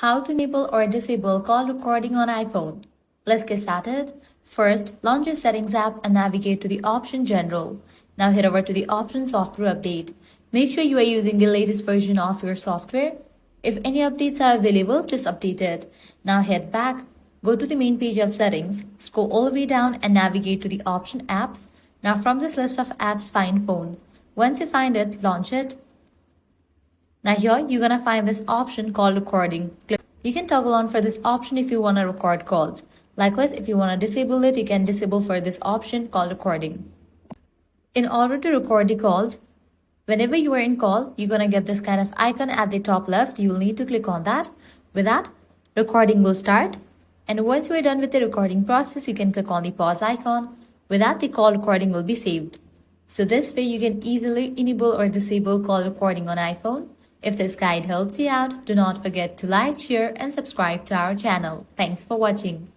How to enable or disable call recording on iPhone. Let's get started. First, launch your Settings app and navigate to the option General. Now head over to the option Software Update. Make sure you are using the latest version of your software. If any updates are available, just update it. Now head back, go to the main page of Settings, scroll all the way down and navigate to the option Apps. Now from this list of apps, find Phone. Once you find it, launch it. Now here you're gonna find this option called recording. You can toggle on for this option if you wanna record calls. Likewise, if you wanna disable it, you can disable for this option called recording. In order to record the calls, whenever you are in call, you're gonna get this kind of icon at the top left. You'll need to click on that. With that, recording will start. And once you're done with the recording process, you can click on the pause icon. With that, the call recording will be saved. So this way you can easily enable or disable call recording on iPhone. If this guide helped you out, do not forget to like, share, and subscribe to our channel. Thanks for watching.